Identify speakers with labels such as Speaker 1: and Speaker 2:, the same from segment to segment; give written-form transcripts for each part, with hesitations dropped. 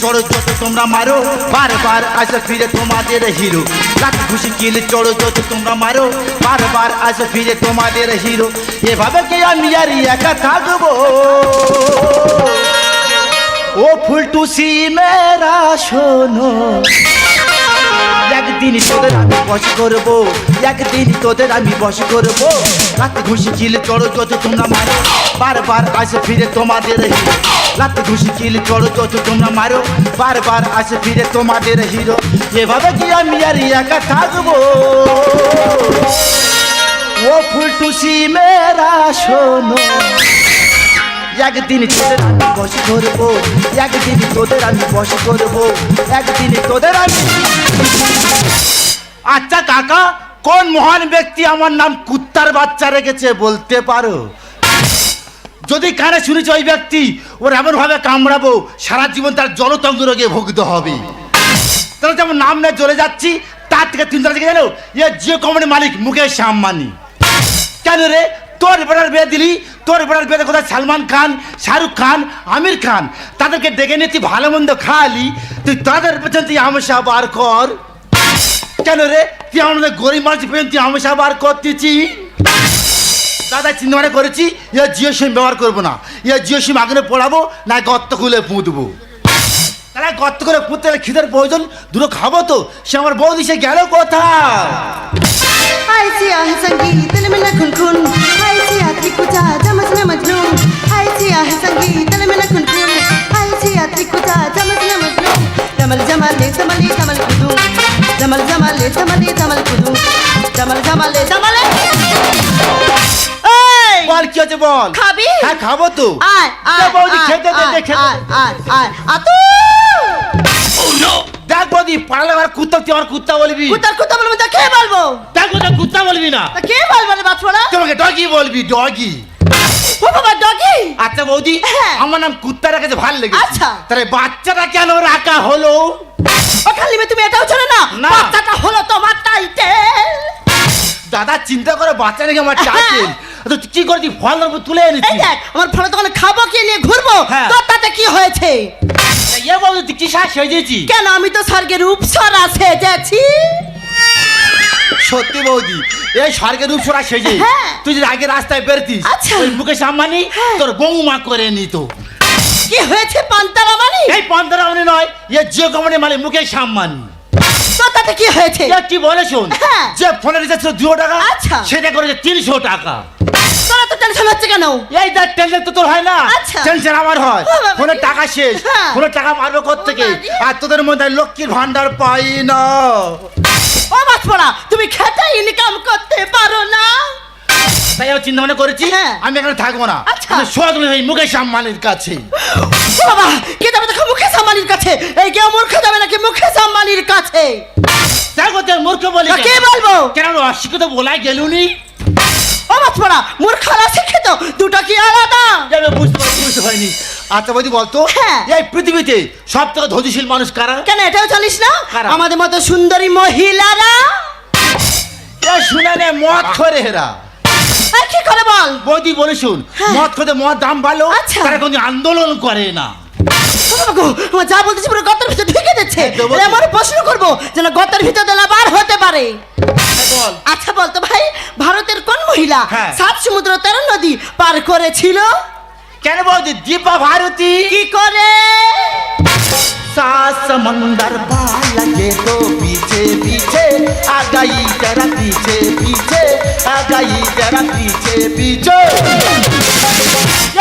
Speaker 1: চড়ো যত তোমরা মারো বারবার আসে ফিরে তোমাদের হিরো লাঠি ঘুষি কিল চড়ো যত তোমরা মারো বারবার আসে ফিরে তোমাদের হিরো এভাবে কে আমি আর একা থাকবো ও ফুলটুসি মেরা শোনো একদিন তোদের আমি বশ করবো একদিন তোদের আমি বশ করবো লাঠি ঘুষি কিল চড়ো যত তোমরা মারো বারবার আসে ফিরে তোমাদের হিরো লাঠি ঘুষি কিল চড়ো যত তোমরা মারো বারবার আসে ফিরে তোমাদের হিরো এভাবে কি আমি আর একা থাকবো ও ফুলটুসি মেরা শোনো একদিন তোদের আমি বশ করবো একদিন তোদের আমি বশ করবো একদিন তোদের আমি আচ্ছা কাকা কোন মহান ব্যক্তি আমার নাম কুত্তার বাচ্চা রেখেছে বলতে পারো যদি কানে শুনেছ ওই ব্যক্তি ওর এমন ভাবে কামড়াবো সারা জীবন তার জলতঙ্গ রোগে ভুগতে হবে তাহলে যেমন নাম নিয়ে চলে যাচ্ছি তার থেকে চিন্তা থেকে জানো এ জিও কোম্পানির মালিক মুকেশ আম্বানি কেন রে তোর বেড়ার বিয়ে দিলি তোর বেড়ার বিয়েতে কোথায় সালমান খান শাহরুখ খান আমির খান তাদেরকে ডেকে নিয়ে তুই ভালো মন্দ খাওয়ালি তুই তাদের পেছন তুই হামেশা বার কর কেন রে তুই আমাদের গরিব মানুষ পেছন তুই হামেশা বার করতেছি দাদা চিন্তা ভাবনা করেছি এ জিও সিম ব্যবহার করবো না এ জিও সিম আগুনে পড়াবো না গর্ত খুলে পুঁতবো তাহলে গর্ত করে পুঁততে গেলে খিদের প্রয়োজন দুটো খাবো তো সে আমার বৌদি সে গেল কোথায়
Speaker 2: हाय सिया है संगीत दिल में न खुन खुन हाय सिया त्रिकुचा चमच न मजनू हाय सिया है संगीत दिल में न खुन खुन हाय सिया त्रिकुचा चमच न मजनू जमल जमले जमले जमल कुदू जमल जमले जमले जमल कुदू जमल जमले जमले এই
Speaker 1: বল কি হচ্ছে বল
Speaker 2: খাবি
Speaker 1: হ্যাঁ খাবো তো
Speaker 2: আয়
Speaker 1: দে বৌদি খেতে দে দে খেতে
Speaker 2: আয় আয় আতু
Speaker 1: দেখ বৌদি পাড়ালে আমার কুত্তা তুই আমার কুত্তা বলবি
Speaker 2: কুত্তা কুত্তা বলবো তা কে বলবো
Speaker 1: দেখ বৌদি কুত্তা বলবি না
Speaker 2: তা কে বলবো রে বাছড়া
Speaker 1: তোমাকে ডগি বলবি ডগি
Speaker 2: ও বাবা ডগি
Speaker 1: আচ্ছা বৌদি
Speaker 2: হ্যাঁ।
Speaker 1: আমার নাম কুত্তা রেখেছে ভালো লেগেছে
Speaker 2: আচ্ছা।
Speaker 1: তাহলে বাচ্চাটা কেন রাখা হলো
Speaker 2: ও খালি তুমি এটাও জানো না
Speaker 1: না।
Speaker 2: বাচ্চাটা হলো তোমার টাইটেল
Speaker 1: দাদা চিন্তা করে বাচ্চা নাকি আমার চাইছেন তো তুই কি করছিস ফল তুলে
Speaker 2: এই
Speaker 1: এনেছিস
Speaker 2: দেখ আমার ফলে দোকানে খাবো কি নিয়ে ঘুরবো
Speaker 1: হ্যাঁ।
Speaker 2: তোর তাতে কি হয়েছে
Speaker 1: এ বৌদি তুই কি সাজ সেজেছি
Speaker 2: কেন আমি তো স্বর্গের উপসরা সেজেছি
Speaker 1: সত্যি বৌদি এই স্বর্গের রূপসরা সেজে
Speaker 2: হ্যাঁ।
Speaker 1: তুই যদি আগে রাস্তায় বেরতিস
Speaker 2: আচ্ছা।
Speaker 1: ওই মুকেশ আম্বানি
Speaker 2: হ্যাঁ।
Speaker 1: তোর বৌমা করে নিত
Speaker 2: কি হয়েছে পান্তারা মানে
Speaker 1: এই পন্তরামনি নয় এ জিও কোম্পানির মালিক মুকেশ আম্বানি
Speaker 2: তোর তাতে কি হয়েছে
Speaker 1: এ কি বলে শোন
Speaker 2: হ্যাঁ।
Speaker 1: যে ফোনের রিচার্জ ছিল 200 টাকা
Speaker 2: আচ্ছা।
Speaker 1: সেটা করেছে 300 টাকা
Speaker 2: তোরা তো টেনশন হচ্ছে কেন
Speaker 1: এই দেখ টেনশন তো তোর হয় না
Speaker 2: আচ্ছা।
Speaker 1: টেনশন আমার হয়
Speaker 2: ও বাবা।
Speaker 1: ফোনের টাকা শেষ
Speaker 2: হ্যাঁ।
Speaker 1: ফোনের টাকা মারবো কোত্থেকে
Speaker 2: ও বাবা।
Speaker 1: আর তোদের মধ্যে লক্ষ্মীর ভান্ডার পাই না
Speaker 2: ও বাছপড়া তুমি খেতে ইনকাম করতে পারো না
Speaker 1: তাই আমি চিন্তা ভাবনা করেছি
Speaker 2: হ্যাঁ।
Speaker 1: আমি এখানে থাকবো না
Speaker 2: আচ্ছা।
Speaker 1: আমি সোজা ওই মুকেশ আম্বানির কাছে
Speaker 2: ও বাবা কে যাবে দেখো মুকেশ আম্বানির কাছে এই কেউ মূর্খ যাবে নাকি মুকেশ আম্বানির কাছে
Speaker 1: দেখো তোর মূর্খ বলি
Speaker 2: তা কে বলবো
Speaker 1: কেন অশিক্ষিত বলাই গেলুনি
Speaker 2: ও বাছপড়া মূর্খরা শিক্ষিত দুটো কি আলাদা
Speaker 1: যাবে বুঝতে হয়নি আচ্ছা বৌদি বলতো
Speaker 2: হ্যাঁ।
Speaker 1: এই পৃথিবীতে সব থেকে ধৈর্যশীল মানুষ কারা
Speaker 2: কেন এটাও জানিস না
Speaker 1: কারা?
Speaker 2: আমাদের মতো সুন্দরী মহিলারা
Speaker 1: এ শুনে নে মদ খরে হেরা
Speaker 2: আর কি করে বল
Speaker 1: বৌদি বলে শুন
Speaker 2: হ্যাঁ।
Speaker 1: মদ খেতে মদ দাম বাড়লো
Speaker 2: আচ্ছা।
Speaker 1: তারা কোনো আন্দোলন করে না
Speaker 2: ও বাবা গো, আমার যা বলতেছি পুরো গর্তের ভিতরে ঢুকে যাচ্ছে
Speaker 1: হ্যাঁ, দেবো তো।
Speaker 2: আমার প্রশ্ন করবো যেন গর্তের ভিতর দিলে বার হতে পারে
Speaker 1: বল
Speaker 2: আচ্ছা বলতো ভাই ভারতের কোন মহিলা
Speaker 1: হ্যাঁ।
Speaker 2: 7 সমুদ্র 13 নদী পার করেছিল
Speaker 1: কেন বৌদি দীপা ভারতী
Speaker 2: কি করে
Speaker 1: सात समंदर पार लगे तो पीछे पीछे आ गई जरा पीछे पीछे आ गई जरा पीछे पीछे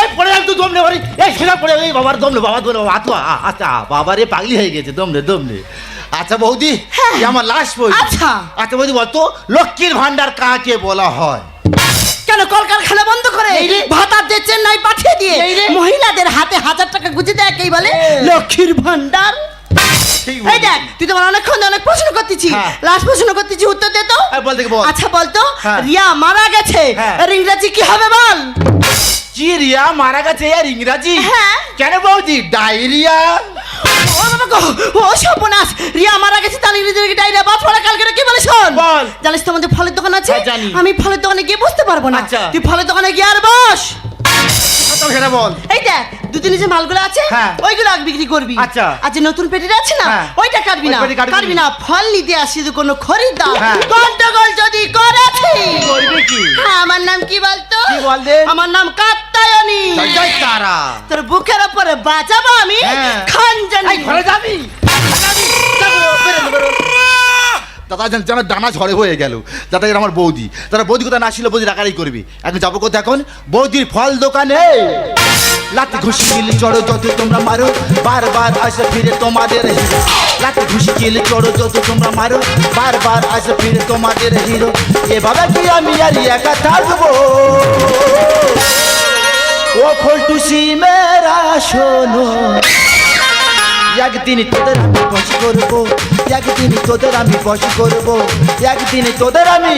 Speaker 1: এই পড়ে যাক তুই দমনে বাড়ি এই সেটা পড়ে এই বাবার দমনে বাবা দমনে বাবা তো আচ্ছা বাবা রে পাগলি হয়ে গেছে দমনে দমনে আচ্ছা বৌদি
Speaker 2: হ্যাঁ।
Speaker 1: এই আমার লাশ বই
Speaker 2: আচ্ছা।
Speaker 1: আচ্ছা বৌদি বলতো লক্ষ্মীর ভান্ডার কাকে বলা হয়
Speaker 2: কেন কলকারখানা বন্ধ করে
Speaker 1: এই রে।
Speaker 2: ভাতা দিয়ে চেন্নাই পাঠিয়ে দিয়ে
Speaker 1: এই রে।
Speaker 2: মহিলাদের হাতে 1000 টাকা গুঁজে দেয় কেই বলে
Speaker 1: এই।
Speaker 2: লক্ষ্মীর ভান্ডার
Speaker 1: ঠিক
Speaker 2: এই
Speaker 1: বলেছিস।
Speaker 2: দেখ তুই তো আমার অনেকক্ষণ ধরে অনেক প্রশ্ন করতেছি
Speaker 1: হ্যাঁ।
Speaker 2: লাস্ট প্রশ্ন করতেছি উত্তর দে তো
Speaker 1: বল দেখি বল
Speaker 2: আচ্ছা বলতো
Speaker 1: হ্যাঁ।
Speaker 2: রিয়া মারা গেছে
Speaker 1: হ্যাঁ।
Speaker 2: আর ইংরেজি কি হবে বল
Speaker 1: কি রিয়া মারা গেছে আর ইংরাজি
Speaker 2: হ্যাঁ।
Speaker 1: কেন বৌদি ডায়রিয়া
Speaker 2: ও বাবা গো ও সর্বনাশ রিয়া মারা গেছে তার ইংরেজি ডাইরিয়া বাপ পড়া কালকে কি বলে শোন
Speaker 1: বল।
Speaker 2: জানিস তো আমাদের ফলের দোকান আছে
Speaker 1: হ্যাঁ, জানি।
Speaker 2: আমি ফলের দোকানে গিয়ে বসতে পারবো না
Speaker 1: আচ্ছা।
Speaker 2: তুই ফলের দোকানে গিয়ে আর বস
Speaker 1: তবে সেটা বল।
Speaker 2: এই দেখ দুদিনে যে মালগুলো আছে
Speaker 1: হ্যাঁ।
Speaker 2: ওইগুলো আগে বিক্রি করবি।
Speaker 1: আচ্ছা।
Speaker 2: আর যে নতুন পেটিটা আছে না
Speaker 1: হ্যাঁ।
Speaker 2: ওইটা কাটবি না,
Speaker 1: ওই পেটি কাটবি
Speaker 2: কাটবি না। ফল নিতে আসি তো কোনো খরিদ্দার
Speaker 1: হ্যাঁ।
Speaker 2: গন্ডগোল যদি করেছি
Speaker 1: করবি কি?
Speaker 2: হ্যাঁ, আমার নাম কি বলতো?
Speaker 1: কি বলবে?
Speaker 2: আমার নাম কাত্তায়নী।
Speaker 1: জয় জয় তারা।
Speaker 2: তোর বুকের উপরে বাজাবো আমি
Speaker 1: হ্যাঁ।
Speaker 2: খানজানি।
Speaker 1: এই ঘরে যাবি? দাদা যেন দানা ঝড়ে হয়ে গেল। দাদা এর আমার বৌদি, তারা বৌদি কোথায় না ছিল, বৌদি রাগারাই করবি। এখন যাবো কোথায় এখন? বৌদির ফল দোকানে। লাতি ঘুষি কিল চড়ো যত তোমরা মারো, বারবার আসে ফিরে তোমাদের হিরো। লাতি ঘুষি কিল চড়ো যত তোমরা মারো, বারবার আসে ফিরে তোমাদের হিরো। এভাবে কি আমি আর একা থাকবো? ও ফলটুসি মেরা শোনো, একদিন তোদের আমি বশ করবো, একদিন তোদের আমি বশ করবো, একদিন তোদের আমি।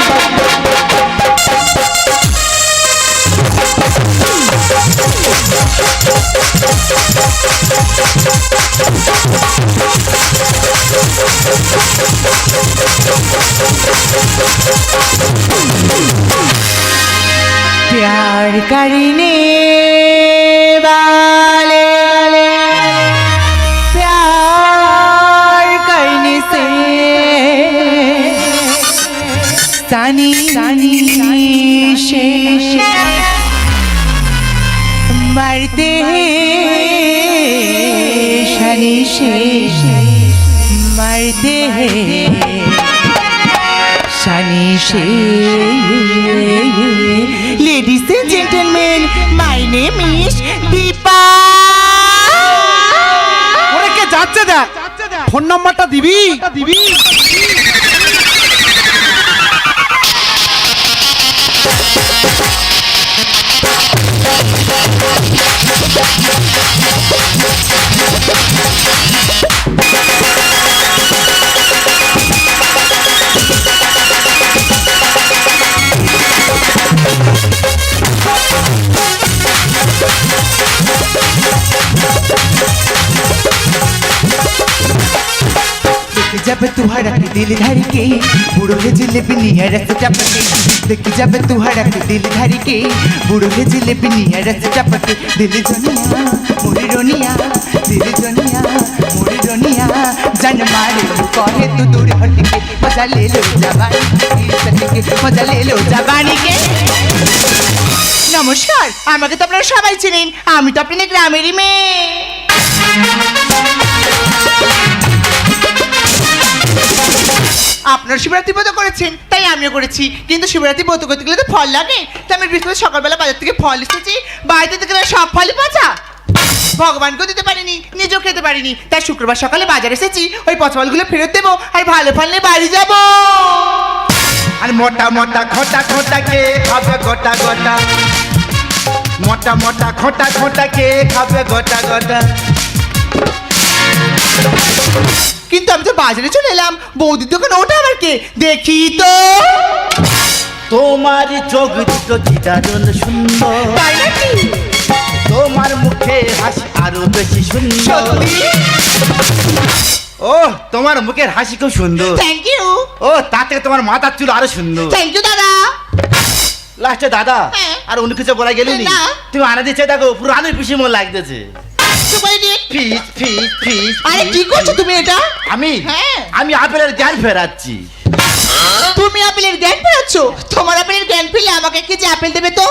Speaker 2: प्यार करने वाले प्यार करने से सनी शेष मरते हैं, शनि शेष मरते हैं, शनि शेष। Ladies and gentlemen, my name is Deepa.
Speaker 3: ওরে কে যাচ্ছে দেখ, ফোন নাম্বারটা দিবি?
Speaker 2: जब तुम्हारा दिल धड़के बुढ़ो है जिलेबी निया रस टपके, देख जब तुम्हारा दिल धड़के बुढ़ो है जिलेबी निया रस टपके। दिल जनिया मोरी रोनिया, दिल जनिया मोरी रोनिया, जन मारे कहे तू दूर हटके, मजा ले लो जवानी के, मजा ले लो जवानी के। নমস্কার, আমাকে তো আপনারা সবাই চেনেন, আমি তো আপনাদের গ্রামেরই মেয়ে। আপনার শিবরাত্রি ব্রত করেছেন তাই আমিও করেছি, কিন্তু শিবরাত্রি ব্রত করতে গেলে তো ফল লাগে, তাই আমি বৃহস্পতি সকালবেলা বাজার থেকে ফল এসেছি। বাড়িতে থেকে সব ফলই পচা, ভগবানকেও দিতে পারিনি, নিজেও খেতে পারিনি, তাই শুক্রবার সকালে বাজার এসেছি ওই পচা ফলগুলো ফেরত দেবো আর ভালো ফল নিয়ে বাড়ি যাবো।
Speaker 1: আর মোটা মোটা খোটা খোটা কে খাবে গোটা গোটা, মোটা মোটা খোটা খোটা কে খাবে গোটা গোটা।
Speaker 2: কিন্তু আমি তো বাজারে চলে এলাম, বৌদির দোকান ওটা আবার কে দেখি তো।
Speaker 1: তোমার চোখ দুটো কি দারুণ সুন্দর,
Speaker 2: তাই নাকি?
Speaker 1: তোমার মুখে হাসি আরো বেশি সুন্দর।
Speaker 2: সত্যি?
Speaker 1: ও তোমার মুখের হাসি খুব সুন্দর।
Speaker 2: Thank you.
Speaker 1: ও তাতে তোমার মাথার চুল আরো সুন্দর।
Speaker 2: থ্যাংক ইউ দাদা।
Speaker 1: লাস্টে দাদা
Speaker 2: হ্যাঁ।
Speaker 1: আর অন্য কিছু বলা গেলি
Speaker 2: না।
Speaker 1: তুমি আনা দিচ্ছে দেখো পুরো আলুর পিসি মন লাগতেছে।
Speaker 2: সুপারডিট।
Speaker 1: ফিস ফিস ফিস।
Speaker 2: আরে কি করছো তুমি এটা?
Speaker 1: আমি
Speaker 2: হ্যাঁ।
Speaker 1: আমি আপেলের জ্ঞান ফেরাচ্ছি।
Speaker 2: তুমি আপেলের জ্ঞান পেয়েছ? তোমার আপেলের জ্ঞান পেলে আমাকে কি যে আপেল দেবে তো?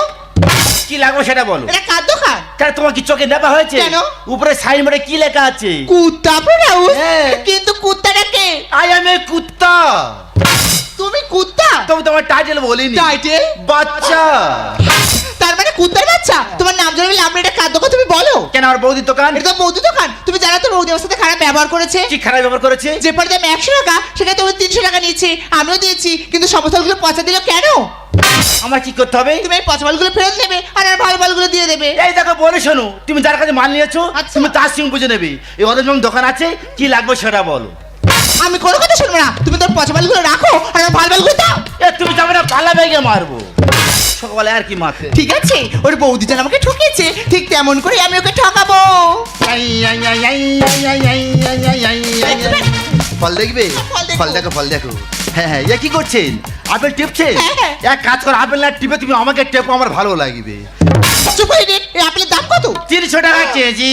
Speaker 1: কি লাগবে সেটা বলো।
Speaker 2: এটা কার দোকান?
Speaker 1: কেন তোমার কি চোখে নেপা হয়েছে?
Speaker 2: কেন?
Speaker 1: উপরে সাইনবোর্ডে কি লেখা আছে?
Speaker 2: কুত্তা প্রোডাউস।
Speaker 1: হ্যাঁ।
Speaker 2: কিন্তু কুত্তাটা কে?
Speaker 1: আই এম এ কুত্তা।
Speaker 2: তুমি কুত্তা?
Speaker 1: তুমি তোমার টাইটেল বলিনি।
Speaker 2: টাইটেল?
Speaker 1: বাচ্চা।
Speaker 2: তার মানে কুত্তার বাচ্চা? তোমার নাম জানলে লাভ নেই, এটা কার দোকান তুমি বলো।
Speaker 1: কেন আমার বৌদির দোকান?
Speaker 2: এটা তো বৌদি দোকান। তুমি জানো তো বৌদি আমার সাথে খারাপ ব্যবহার করেছে?
Speaker 1: কি খারাপ ব্যবহার করেছে?
Speaker 2: যে পরে দাম 100 টাকা সেখানে তুমি 300 টাকা নিয়েছে, আমিও দিয়েছি, কিন্তু সমস্যাগুলো পচা দিল কেন?
Speaker 1: আমার কি করতে হবে?
Speaker 2: তুমি এই পচা মালগুলো ফেরত নেবে আর আর ভালো মালগুলো দিয়ে দেবে।
Speaker 1: এই দেখো বলে শোনো, তুমি যার কাছে মাল নিয়েছো
Speaker 2: আচ্ছা।
Speaker 1: তুমি তার সঙ্গে বুঝে নেবে। এই ওদের যখন দোকান আছে কি লাগবে সেটা বলো।
Speaker 2: আমি কোনো কথা শুনবো না, তুমি তোর পচা মালগুলো রাখো আর আমার ভালো মালগুলো দাও।
Speaker 1: এ তুমি যাবে না, পালা বেগে মারবো সকালে আর কি মারতে।
Speaker 2: ঠিক আছে, ওর বৌদি যেন আমাকে ঠকিয়েছে ঠিক তেমন করে আমি ওকে ঠকাবো।
Speaker 1: ফল দেখবে?
Speaker 2: ফল দেখবো।
Speaker 1: ফল দেখো ফল দেখো। হ্যাঁ হ্যাঁ, এ কি করছেন? আপেল টিপছেন?
Speaker 2: হ্যাঁ, হ্যাঁ।
Speaker 1: এক কাজ করো, আপেল না টিপে তুমি আমাকে টেপো, আমার ভালো লাগবে।
Speaker 2: চুপ করে রে, এই আপেলের দাম
Speaker 1: 300 টাকা কেজি